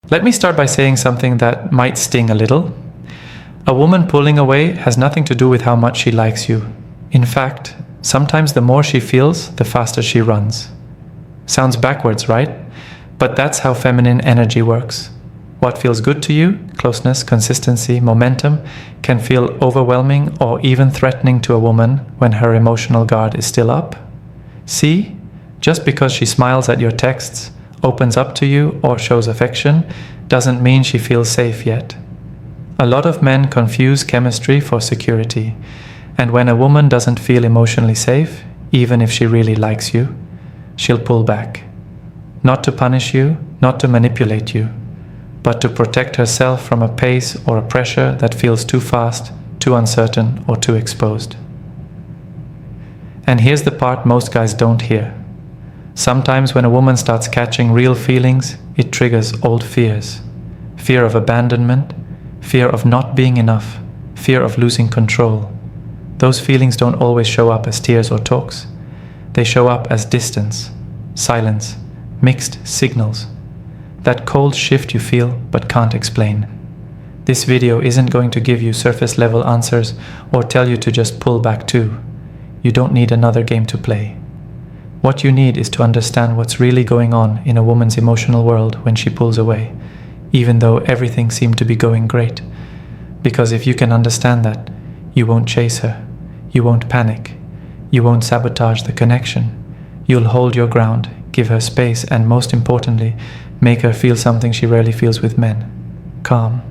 Let me start by saying something that might sting a little. A woman pulling away has nothing to do with how much she likes you. In fact, sometimes the more she feels, the faster she runs. Sounds backwards, right? But that's how feminine energy works. What feels good to you, closeness, consistency, momentum, can feel overwhelming or even threatening to a woman when her emotional guard is still up. See, just because she smiles at your texts, opens up to you, or shows affection, doesn't mean she feels safe yet. A lot of men confuse chemistry for security, and when a woman doesn't feel emotionally safe, even if she really likes you, she'll pull back. Not to punish you, not to manipulate you, but to protect herself from a pace or a pressure that feels too fast, too uncertain, or too exposed. And here's the part most guys don't hear. Sometimes when a woman starts catching real feelings, it triggers old fears. Fear of abandonment, fear of not being enough, fear of losing control. Those feelings don't always show up as tears or talks. They show up as distance, silence, mixed signals. That cold shift you feel but can't explain. This video isn't going to give you surface level answers or tell you to just pull back too. You don't need another game to play. What you need is to understand what's really going on in a woman's emotional world when she pulls away, even though everything seemed to be going great. Because if you can understand that, you won't chase her, you won't panic, you won't sabotage the connection. You'll hold your ground, give her space, and most importantly, make her feel something she rarely feels with men: calm.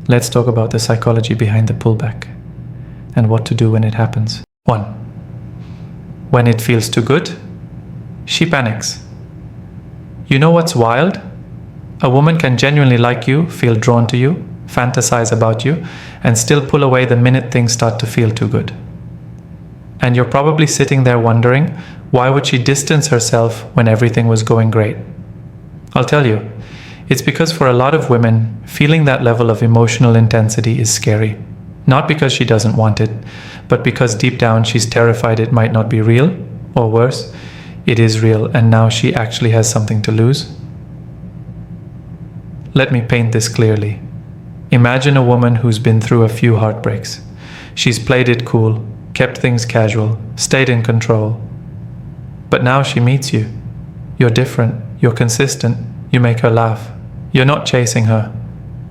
Let's talk about the psychology behind the pullback and what to do when it happens. 1. When it feels too good, she panics. You know what's wild? A woman can genuinely like you, feel drawn to you, fantasize about you, and still pull away the minute things start to feel too good. And you're probably sitting there wondering, why would she distance herself when everything was going great? I'll tell you, it's because for a lot of women, feeling that level of emotional intensity is scary. Not because she doesn't want it, but because deep down she's terrified it might not be real, or worse, it is real and now she actually has something to lose. Let me paint this clearly. Imagine a woman who's been through a few heartbreaks. She's played it cool, kept things casual, stayed in control. But now she meets you. You're different, you're consistent, you make her laugh. You're not chasing her,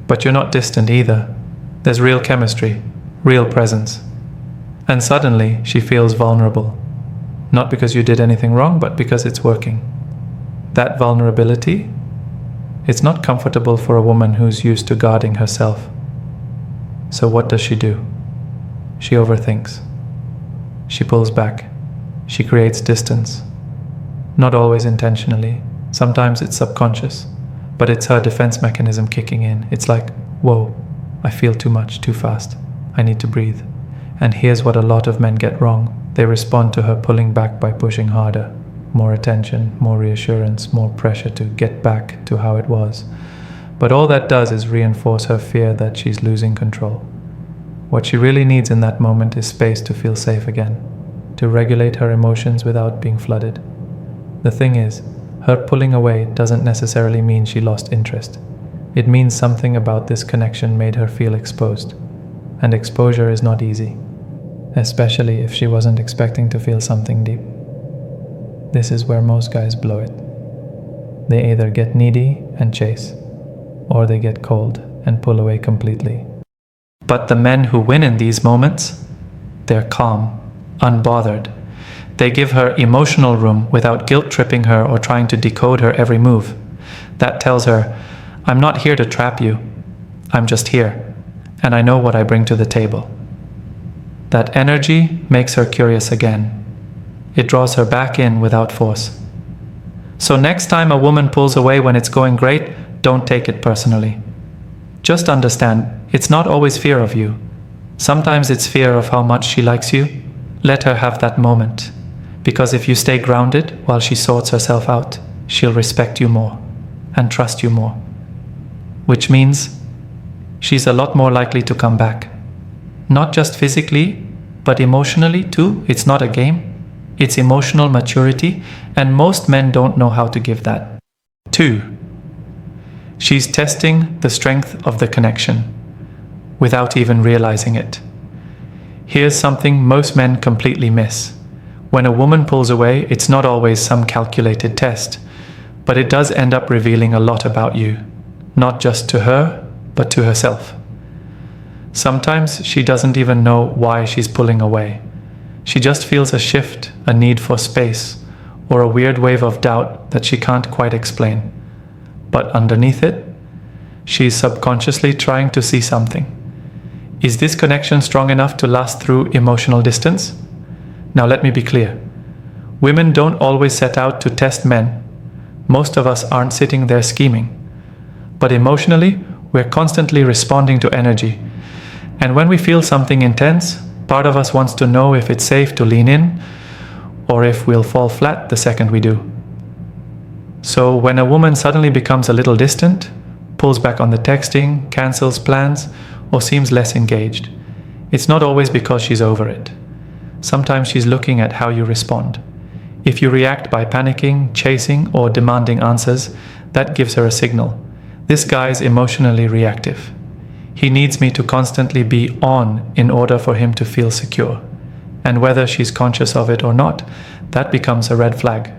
but you're not distant either. There's real chemistry, real presence. And suddenly she feels vulnerable. Not because you did anything wrong, but because it's working. That vulnerability, it's not comfortable for a woman who's used to guarding herself. So what does she do? She overthinks. She pulls back. She creates distance. Not always intentionally. Sometimes it's subconscious. But it's her defense mechanism kicking in. It's like, whoa, I feel too much, too fast. I need to breathe. And here's what a lot of men get wrong. They respond to her pulling back by pushing harder. More attention, more reassurance, more pressure to get back to how it was. But all that does is reinforce her fear that she's losing control. What she really needs in that moment is space to feel safe again, to regulate her emotions without being flooded. The thing is, her pulling away doesn't necessarily mean she lost interest. It means something about this connection made her feel exposed. And exposure is not easy, especially if she wasn't expecting to feel something deep. This is where most guys blow it. They either get needy and chase, or they get cold and pull away completely. But the men who win in these moments, they're calm, unbothered. They give her emotional room without guilt-tripping her or trying to decode her every move. That tells her, I'm not here to trap you. I'm just here, and I know what I bring to the table. That energy makes her curious again. It draws her back in without force. So next time a woman pulls away when it's going great, don't take it personally. Just understand, it's not always fear of you. Sometimes it's fear of how much she likes you. Let her have that moment. Because if you stay grounded while she sorts herself out, she'll respect you more and trust you more. Which means she's a lot more likely to come back. Not just physically, but emotionally too. It's not a game. It's emotional maturity, and most men don't know how to give that. 2. She's testing the strength of the connection without even realizing it. Here's something most men completely miss. When a woman pulls away, it's not always some calculated test, but it does end up revealing a lot about you, not just to her, but to herself. Sometimes she doesn't even know why she's pulling away. She just feels a shift, a need for space, or a weird wave of doubt that she can't quite explain. But underneath it, she's subconsciously trying to see something. Is this connection strong enough to last through emotional distance? Now let me be clear. Women don't always set out to test men. Most of us aren't sitting there scheming. But emotionally, we're constantly responding to energy. And when we feel something intense, part of us wants to know if it's safe to lean in, or if we'll fall flat the second we do. So when a woman suddenly becomes a little distant, pulls back on the texting, cancels plans, or seems less engaged, it's not always because she's over it. Sometimes she's looking at how you respond. If you react by panicking, chasing, or demanding answers, that gives her a signal. This guy's emotionally reactive. He needs me to constantly be on in order for him to feel secure. And whether she's conscious of it or not, that becomes a red flag.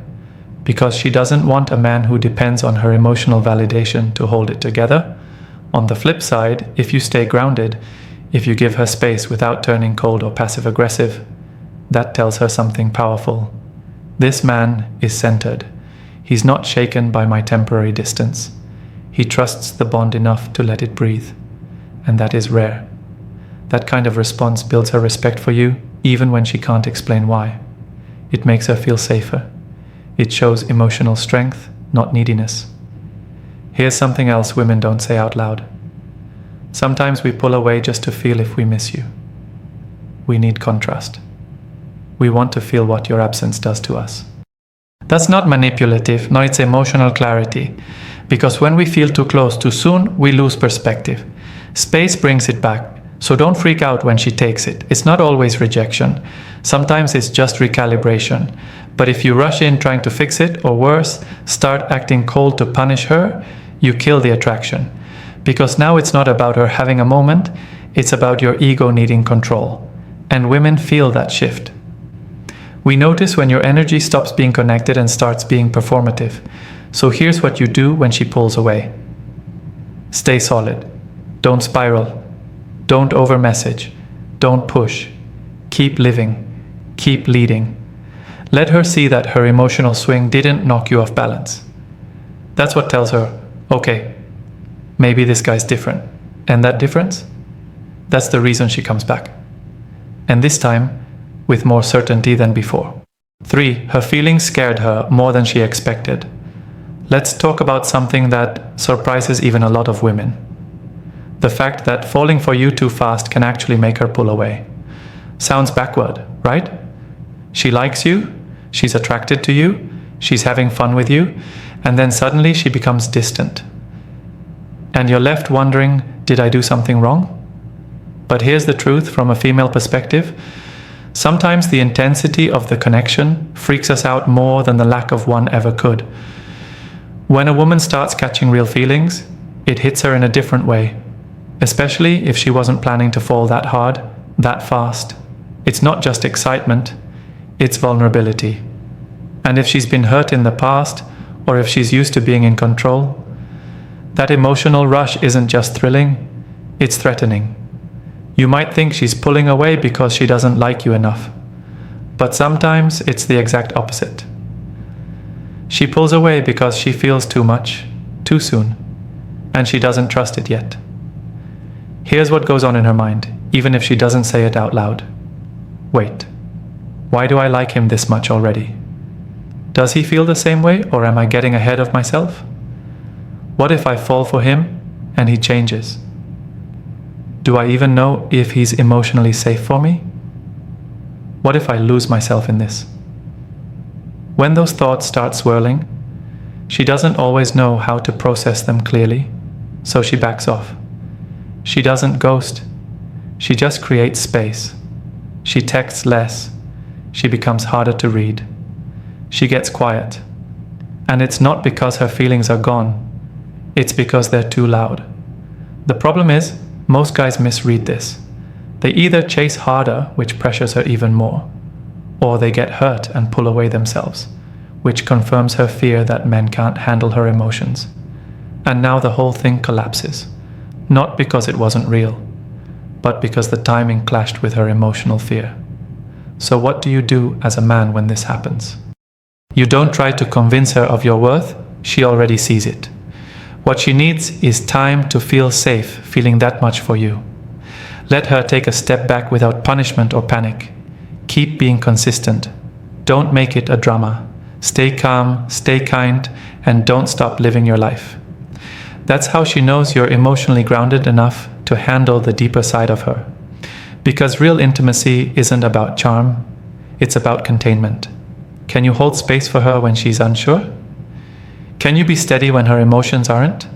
Because she doesn't want a man who depends on her emotional validation to hold it together. On the flip side, if you stay grounded, if you give her space without turning cold or passive-aggressive, that tells her something powerful. This man is centered. He's not shaken by my temporary distance. He trusts the bond enough to let it breathe. And that is rare. That kind of response builds her respect for you, even when she can't explain why. It makes her feel safer. It shows emotional strength, not neediness. Here's something else women don't say out loud. Sometimes we pull away just to feel if we miss you. We need contrast. We want to feel what your absence does to us. That's not manipulative, nor it's emotional clarity. Because when we feel too close too soon, we lose perspective. Space brings it back, so don't freak out when she takes it. It's not always rejection. Sometimes it's just recalibration. But if you rush in trying to fix it, or worse, start acting cold to punish her, you kill the attraction. Because now it's not about her having a moment, it's about your ego needing control. And women feel that shift. We notice when your energy stops being connected and starts being performative. So here's what you do when she pulls away. Stay solid. Don't spiral. Don't over-message. Don't push. Keep living. Keep leading. Let her see that her emotional swing didn't knock you off balance. That's what tells her, okay, maybe this guy's different. And that difference? That's the reason she comes back. And this time, with more certainty than before. 3. Her feelings scared her more than she expected. Let's talk about something that surprises even a lot of women. The fact that falling for you too fast can actually make her pull away. Sounds backward, right? She likes you, she's attracted to you, she's having fun with you, and then suddenly she becomes distant. And you're left wondering, did I do something wrong? But here's the truth from a female perspective. Sometimes the intensity of the connection freaks us out more than the lack of one ever could. When a woman starts catching real feelings, it hits her in a different way, especially if she wasn't planning to fall that hard, that fast. It's not just excitement, it's vulnerability. And if she's been hurt in the past, or if she's used to being in control, that emotional rush isn't just thrilling, it's threatening. You might think she's pulling away because she doesn't like you enough. But sometimes it's the exact opposite. She pulls away because she feels too much, too soon, and she doesn't trust it yet. Here's what goes on in her mind, even if she doesn't say it out loud. Wait, why do I like him this much already? Does he feel the same way, or am I getting ahead of myself? What if I fall for him and he changes? Do I even know if he's emotionally safe for me? What if I lose myself in this? When those thoughts start swirling, she doesn't always know how to process them clearly, so she backs off. She doesn't ghost. She just creates space. She texts less. She becomes harder to read. She gets quiet. And it's not because her feelings are gone. it's because they're too loud. The problem is, most guys misread this. They either chase harder, which pressures her even more, or they get hurt and pull away themselves, which confirms her fear that men can't handle her emotions. And now the whole thing collapses, not because it wasn't real, but because the timing clashed with her emotional fear. So what do you do as a man when this happens? You don't try to convince her of your worth, she already sees it. What she needs is time to feel safe, feeling that much for you. Let her take a step back without punishment or panic. Keep being consistent. Don't make it a drama. Stay calm, stay kind, and don't stop living your life. That's how she knows you're emotionally grounded enough to handle the deeper side of her. Because real intimacy isn't about charm, it's about containment. Can you hold space for her when she's unsure? Can you be steady when her emotions aren't?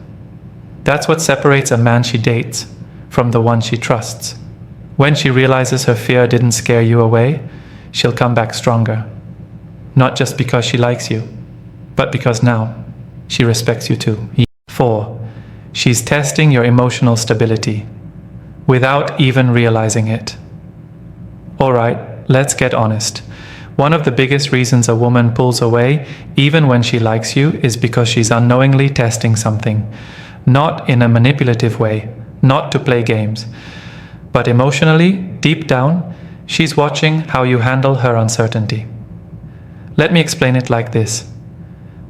That's what separates a man she dates from the one she trusts. When she realizes her fear didn't scare you away, she'll come back stronger. Not just because she likes you, but because now she respects you too. 4. She's testing your emotional stability without even realizing it. Alright, let's get honest. One of the biggest reasons a woman pulls away, even when she likes you, is because she's unknowingly testing something. Not in a manipulative way, not to play games, but emotionally, deep down, she's watching how you handle her uncertainty. Let me explain it like this.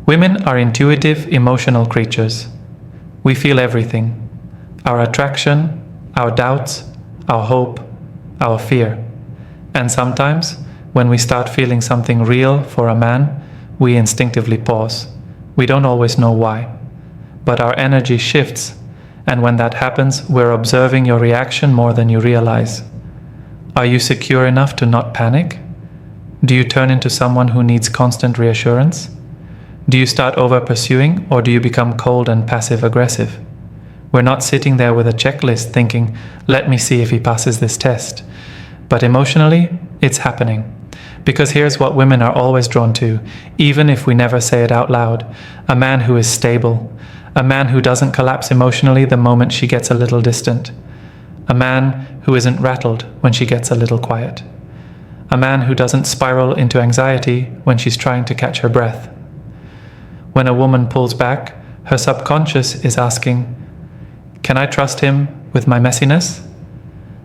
Women are intuitive, emotional creatures. We feel everything. Our attraction, our doubts, our hope, our fear. And sometimes, when we start feeling something real for a man, we instinctively pause. We don't always know why. But our energy shifts, and when that happens, we're observing your reaction more than you realize. Are you secure enough to not panic? Do you turn into someone who needs constant reassurance? Do you start over-pursuing, or do you become cold and passive-aggressive? We're not sitting there with a checklist thinking, let me see if he passes this test. But emotionally, it's happening. Because here's what women are always drawn to, even if we never say it out loud: a man who is stable, a man who doesn't collapse emotionally the moment she gets a little distant, a man who isn't rattled when she gets a little quiet, a man who doesn't spiral into anxiety when she's trying to catch her breath. When a woman pulls back, her subconscious is asking, can I trust him with my messiness,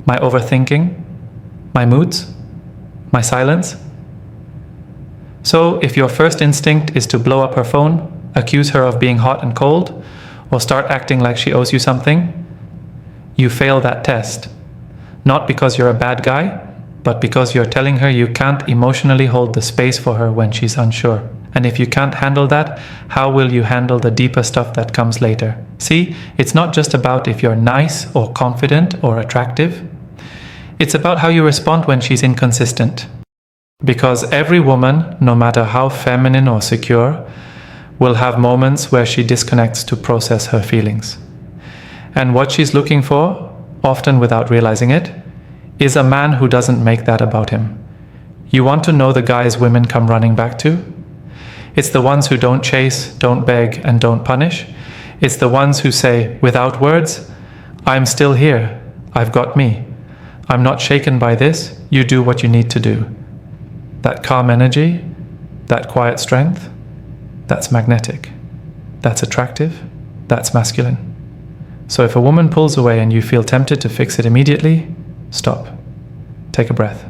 my overthinking, my moods, my silence? So if your first instinct is to blow up her phone, accuse her of being hot and cold, or start acting like she owes you something, you fail that test. Not because you're a bad guy, but because you're telling her you can't emotionally hold the space for her when she's unsure. And if you can't handle that, how will you handle the deeper stuff that comes later? See, it's not just about if you're nice or confident or attractive. It's about how you respond when she's inconsistent. Because every woman, no matter how feminine or secure, will have moments where she disconnects to process her feelings. And what she's looking for, often without realizing it, is a man who doesn't make that about him. You want to know the guys women come running back to? It's the ones who don't chase, don't beg, and don't punish. It's the ones who say, without words, I'm still here, I've got me. I'm not shaken by this, you do what you need to do. That calm energy, that quiet strength, that's magnetic. That's attractive, that's masculine. So if a woman pulls away and you feel tempted to fix it immediately, stop. Take a breath.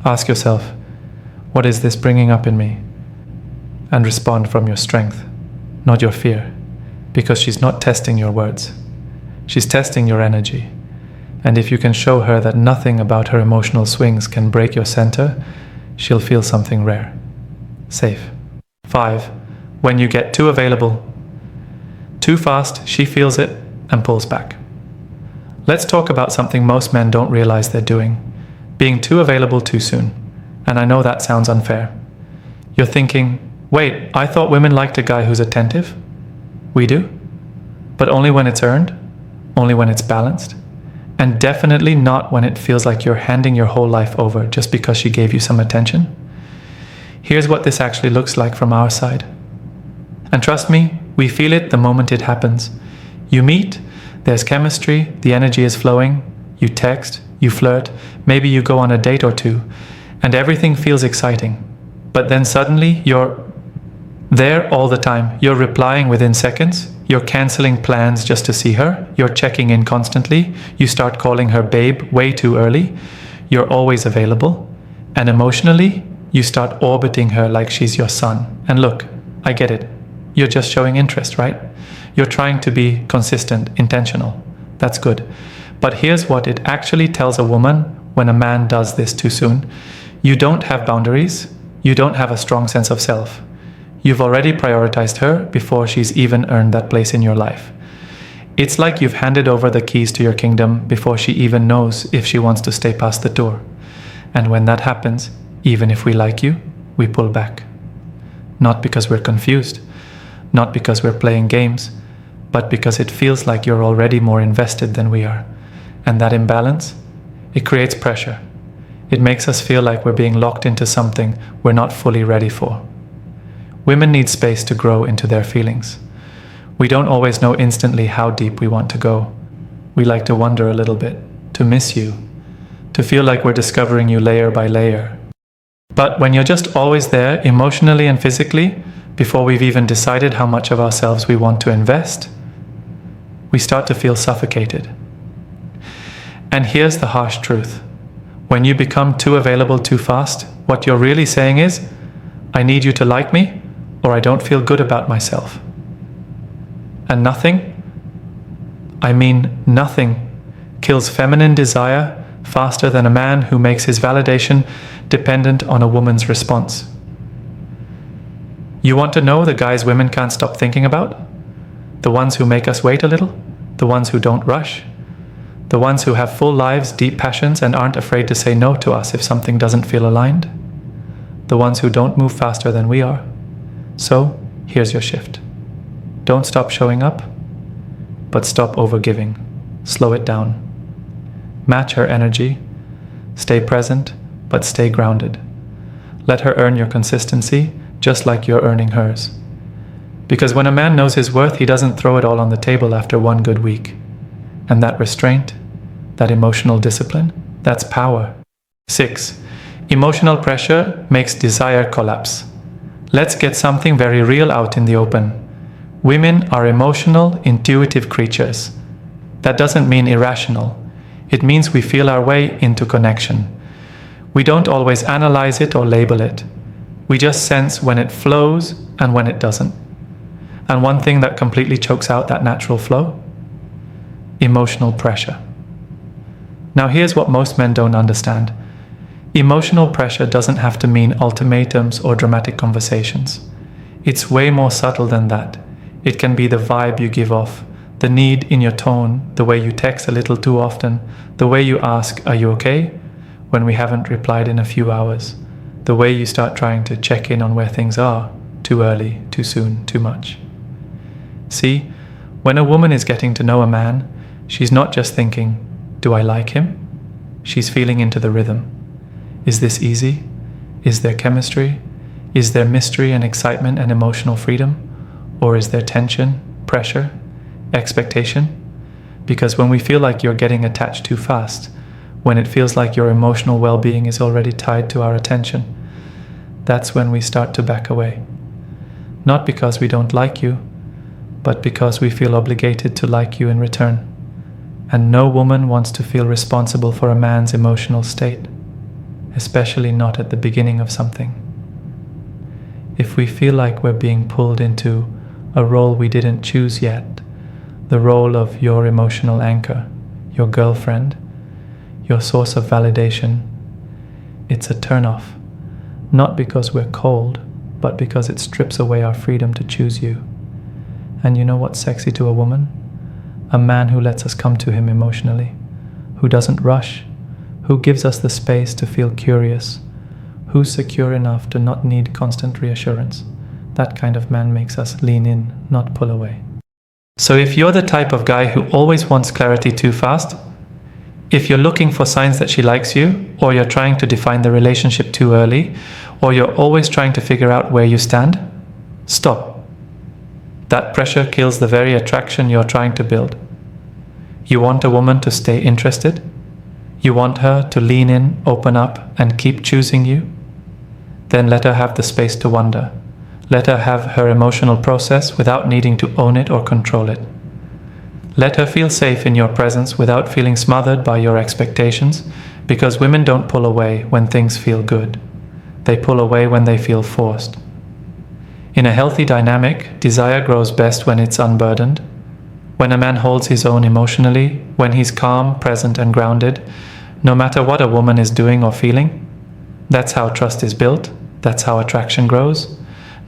Ask yourself, what is this bringing up in me? And respond from your strength, not your fear, because she's not testing your words. She's testing your energy. And if you can show her that nothing about her emotional swings can break your center, she'll feel something rare. Safe. 5. When you get too available. Too fast, she feels it and pulls back. Let's talk about something most men don't realize they're doing. Being too available too soon. And I know that sounds unfair. You're thinking, wait, I thought women liked a guy who's attentive? We do. But only when it's earned, only when it's balanced, and definitely not when it feels like you're handing your whole life over just because she gave you some attention. Here's what this actually looks like from our side. And trust me, We feel it the moment it happens. You meet, there's chemistry, the energy is flowing, you text, you flirt, maybe you go on a date or two, and everything feels exciting. But then suddenly you're there all the time. You're replying within seconds. You're canceling plans just to see her. You're checking in constantly. You start calling her babe way too early. You're always available. And emotionally, you start orbiting her like she's your son. And look, I get it. You're just showing interest, right? You're trying to be consistent, intentional. That's good. But here's what it actually tells a woman when a man does this too soon. You don't have boundaries. You don't have a strong sense of self. You've already prioritized her before she's even earned that place in your life. It's like you've handed over the keys to your kingdom before she even knows if she wants to stay past the door. And when that happens, even if we like you, we pull back. Not because we're confused, not because we're playing games, but because it feels like you're already more invested than we are. And that imbalance, it creates pressure. It makes us feel like we're being locked into something we're not fully ready for. Women need space to grow into their feelings. We don't always know instantly how deep we want to go. We like to wonder a little bit, to miss you, to feel like we're discovering you layer by layer. But when you're just always there, emotionally and physically, before we've even decided how much of ourselves we want to invest, we start to feel suffocated. And here's the harsh truth. When you become too available too fast, what you're really saying is, I need you to like me, or I don't feel good about myself. And nothing, I mean nothing, kills feminine desire faster than a man who makes his validation dependent on a woman's response. You want to know the guys women can't stop thinking about? The ones who make us wait a little? The ones who don't rush? The ones who have full lives, deep passions, and aren't afraid to say no to us if something doesn't feel aligned? The ones who don't move faster than we are? So, here's your shift. Don't stop showing up, but stop overgiving. Slow it down. Match her energy. Stay present, but stay grounded. Let her earn your consistency, just like you're earning hers. Because when a man knows his worth, he doesn't throw it all on the table after one good week. And that restraint, that emotional discipline, that's power. 6. Emotional pressure makes desire collapse. Let's get something very real out in the open. Women are emotional, intuitive creatures. That doesn't mean irrational. It means we feel our way into connection. We don't always analyze it or label it. We just sense when it flows and when it doesn't. And one thing that completely chokes out that natural flow? Emotional pressure. Now here's what most men don't understand. Emotional pressure doesn't have to mean ultimatums or dramatic conversations. It's way more subtle than that. It can be the vibe you give off, the need in your tone, the way you text a little too often, the way you ask, "Are you okay?" when we haven't replied in a few hours, the way you start trying to check in on where things are, too early, too soon, too much. See, when a woman is getting to know a man, she's not just thinking, "Do I like him?" She's feeling into the rhythm. Is this easy? Is there chemistry? Is there mystery and excitement and emotional freedom? Or is there tension, pressure, expectation? Because when we feel like you're getting attached too fast, when it feels like your emotional well-being is already tied to our attention, that's when we start to back away. Not because we don't like you, but because we feel obligated to like you in return. And no woman wants to feel responsible for a man's emotional state, especially not at the beginning of something. If we feel like we're being pulled into a role we didn't choose yet, the role of your emotional anchor, your girlfriend, your source of validation, it's a turn-off. Not because we're cold, but because it strips away our freedom to choose you. And you know what's sexy to a woman? A man who lets us come to him emotionally, who doesn't rush, who gives us the space to feel curious, who's secure enough to not need constant reassurance. That kind of man makes us lean in, not pull away. So if you're the type of guy who always wants clarity too fast, if you're looking for signs that she likes you, or you're trying to define the relationship too early, or you're always trying to figure out where you stand, stop. That pressure kills the very attraction you're trying to build. You want a woman to stay interested? You want her to lean in, open up, and keep choosing you? Then let her have the space to wonder. Let her have her emotional process without needing to own it or control it. Let her feel safe in your presence without feeling smothered by your expectations, because women don't pull away when things feel good. They pull away when they feel forced. In a healthy dynamic, desire grows best when it's unburdened. When a man holds his own emotionally, when he's calm, present, and grounded, no matter what a woman is doing or feeling. That's how trust is built. That's how attraction grows.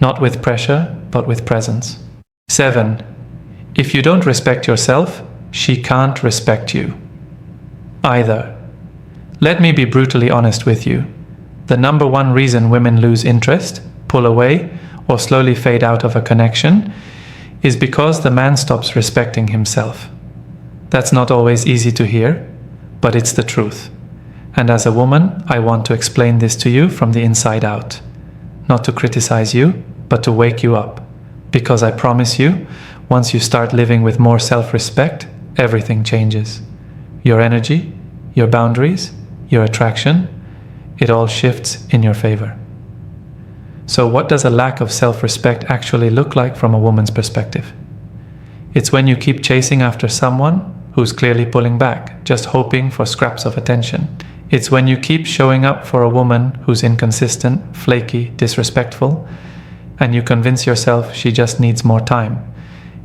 Not with pressure, but with presence. 7. If you don't respect yourself, she can't respect you either. Let me be brutally honest with you. The number one reason women lose interest, pull away, or slowly fade out of a connection is because the man stops respecting himself. That's not always easy to hear, but it's the truth. And as a woman, I want to explain this to you from the inside out. Not to criticize you, but to wake you up. Because I promise you, once you start living with more self-respect, everything changes. Your energy, your boundaries, your attraction, it all shifts in your favor. So what does a lack of self-respect actually look like from a woman's perspective? It's when you keep chasing after someone who's clearly pulling back, just hoping for scraps of attention. It's when you keep showing up for a woman who's inconsistent, flaky, disrespectful, and you convince yourself she just needs more time.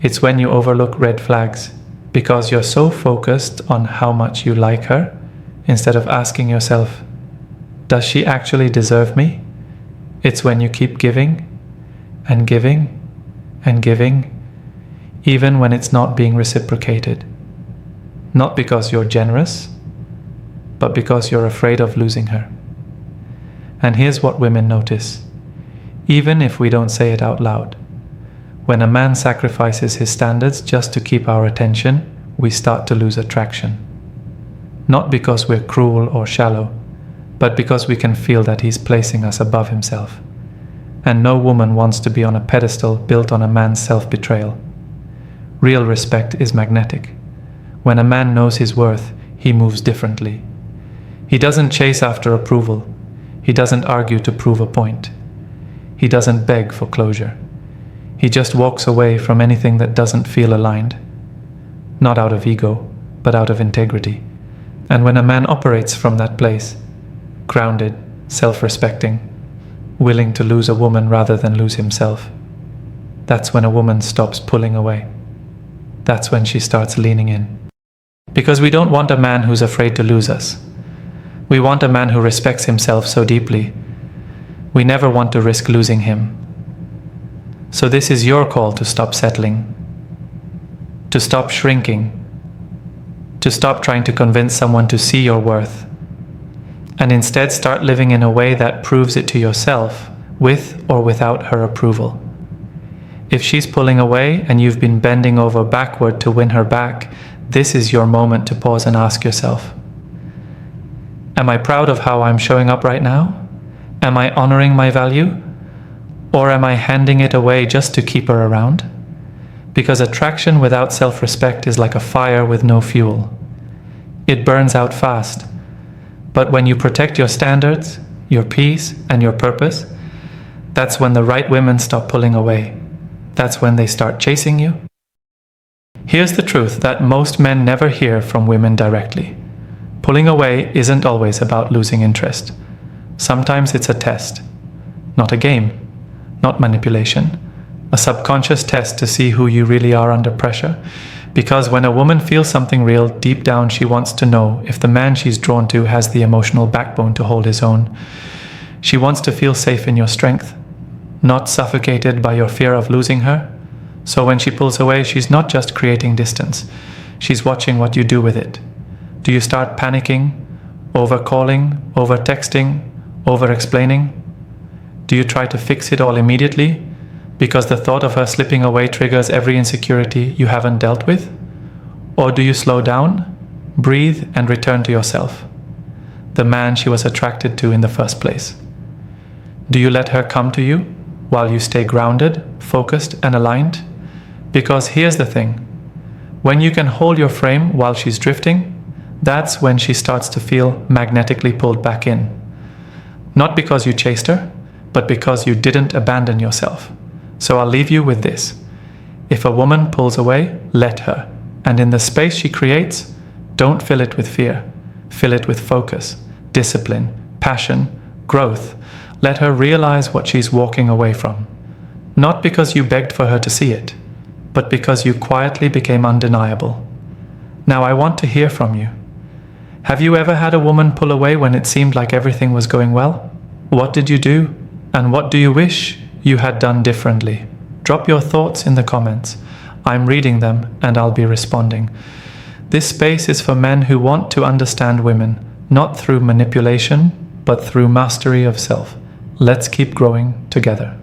It's when you overlook red flags because you're so focused on how much you like her instead of asking yourself, does she actually deserve me? It's when you keep giving and giving and giving, even when it's not being reciprocated. Not because you're generous, but because you're afraid of losing her. And here's what women notice, even if we don't say it out loud. When a man sacrifices his standards just to keep our attention, we start to lose attraction. Not because we're cruel or shallow, but because we can feel that he's placing us above himself. And no woman wants to be on a pedestal built on a man's self-betrayal. Real respect is magnetic. When a man knows his worth, he moves differently. He doesn't chase after approval. He doesn't argue to prove a point. He doesn't beg for closure. He just walks away from anything that doesn't feel aligned. Not out of ego, but out of integrity. And when a man operates from that place, grounded, self-respecting, willing to lose a woman rather than lose himself, that's when a woman stops pulling away. That's when she starts leaning in. Because we don't want a man who's afraid to lose us. We want a man who respects himself so deeply. We never want to risk losing him. So this is your call to stop settling, to stop shrinking, to stop trying to convince someone to see your worth, and instead start living in a way that proves it to yourself, with or without her approval. If she's pulling away and you've been bending over backward to win her back, this is your moment to pause and ask yourself, am I proud of how I'm showing up right now? Am I honoring my value? Or am I handing it away just to keep her around? Because attraction without self-respect is like a fire with no fuel. It burns out fast. But when you protect your standards, your peace, and your purpose, that's when the right women stop pulling away. That's when they start chasing you. Here's the truth that most men never hear from women directly. Pulling away isn't always about losing interest. Sometimes it's a test, not a game, not manipulation, a subconscious test to see who you really are under pressure. Because when a woman feels something real, deep down she wants to know if the man she's drawn to has the emotional backbone to hold his own. She wants to feel safe in your strength, not suffocated by your fear of losing her. So when she pulls away, she's not just creating distance. She's watching what you do with it. Do you start panicking, over-calling, over-texting, over-explaining? Do you try to fix it all immediately? Because the thought of her slipping away triggers every insecurity you haven't dealt with? Or do you slow down, breathe, and return to yourself, the man she was attracted to in the first place? Do you let her come to you while you stay grounded, focused, and aligned? Because here's the thing. When you can hold your frame while she's drifting, that's when she starts to feel magnetically pulled back in. Not because you chased her, but because you didn't abandon yourself. So I'll leave you with this. If a woman pulls away, let her. And in the space she creates, don't fill it with fear. Fill it with focus, discipline, passion, growth. Let her realize what she's walking away from. Not because you begged for her to see it, but because you quietly became undeniable. Now I want to hear from you. Have you ever had a woman pull away when it seemed like everything was going well? What did you do? And what do you wish you had done differently? Drop your thoughts in the comments. I'm reading them and I'll be responding. This space is for men who want to understand women, not through manipulation, but through mastery of self. Let's keep growing together.